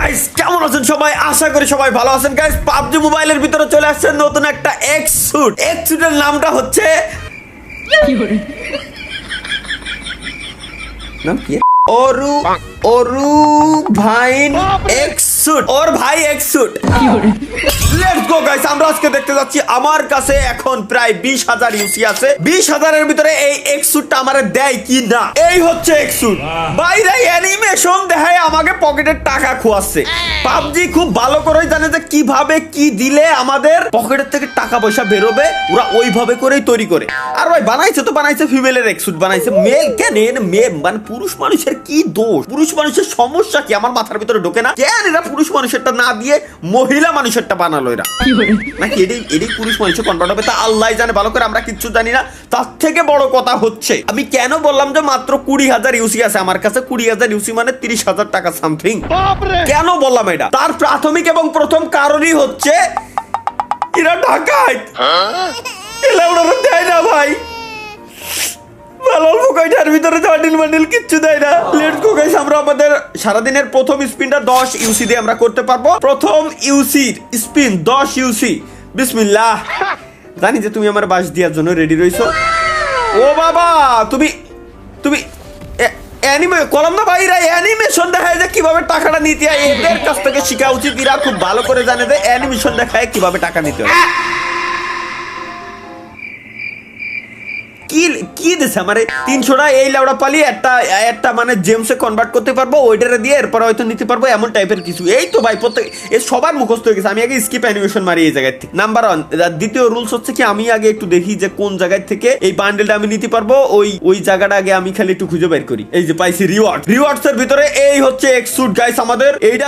Guys কেমন আছেন সবাই? আশা করি সবাই ভালো আছেন। গাইস পাবজি মোবাইলের ভিতরে চলে আসছে নতুন একটা এক্স স্যুট। এক্স স্যুটের নামটা হচ্ছে নাম কি? ওরু ওরু ভাইন এক্স স্যুট। ওর ভাই এক্স স্যুট। লেটস গো গাইস, আমরা আজকে দেখতে যাচ্ছি। আমার কাছে এখন প্রায় 20,000 ইউসি আছে। 20,000 এর ভিতরে এই এক্স স্যুটটা আমারে দেয় কি না। এই হচ্ছে এক্স স্যুট। বাইরে অ্যানিমেশন দেখায় আমাকে পকেটের টাকা খোয়াচ্ছে। পাবজি খুব ভালো করেই জানে যে কিভাবে কি দিলে আমাদের পকেটের থেকে টাকা পয়সা বেরোবে। ওরা ওইভাবে করেই তৈরি করে। আর ভাই বানাইছে তো বানাইছে ফিমেলের এক্স স্যুট বানাইছে। মেল কেন মেয়ে মানে পুরুষ মানুষের কি দোষ? পুরুষ মানুষের সমস্যা কি আমার মাথার ভিতরে ঢোকে না। কেন এরা পুরুষ মানুষেরটা না দিয়ে মহিলা মানুষেরটা বানালো এরা? নাকি এটাই পুরুষ মানুষের কনভার্ট হবে তা আল্লাহ জানে ভালো করে, আমরা কিচ্ছু জানি না। তার থেকে বড় কথা হচ্ছে আমি কেন বললাম যে মাত্র 20,000 ইউসি আছে আমার কাছে। 20,000 ইউসি মানে 30,000 টাকা সামথিং। কেন বললাম এটা? তার প্রাথমিক এবং প্রথম কারণই হচ্ছে এরা ডাকাত। এলা ওরা দেয় না ভাই, অল্প কয়টার ভিতরে বান্ডিল কিচ্ছু দেয় না। লেটস গো গাইস, আমরা আমাদের সারাদিনের প্রথম স্পিনটা 10 ইউসি দিয়ে আমরা করতে পারবো। প্রথম ইউসির স্পিন 10 ইউসি। বিসমিল্লাহ। জানি যে তুমি আমার বাস দেওয়ার জন্য রেডি রইছো। ও বাবা, তুমি অ্যানিমে কলম না ভাইরা অ্যানিমেশন দেখায় যে কিভাবে টাকাটা নিতে হয়। এদের কাছ থেকে শেখা উচিত। এরা খুব ভালো করে জানে যে অ্যানিমেশন দেখায় কিভাবে টাকা নিতে হয়। কি দিছে আমারে 300টা এই লাউড়া পালি একটা মানে জেমসে কনভার্ট করতে পারবো, ওইটারে দিয়ে এরপর হয়তো নিতে পারবো এমন টাইপের কিছু। এই তো ভাই প্রত্যেক সবার মুখস্থ হয়ে গেছে। আমি আগে স্কিপ অ্যানিমেশন মারি এই জায়গায় থেকে। নাম্বার 1। দ্বিতীয় রুলস হচ্ছে কি আমি আগে একটু দেখি যে কোন জায়গায় থেকে এই বান্ডেলটা আমি নিতে পারবো। ওই জায়গাটা আগে আমি খালি একটু খুঁজে বের করি। এই যে পাইছি রিওয়ার্ডস এর ভিতরে এই হচ্ছে এক্স স্যুট গাইস আমাদের। এইটা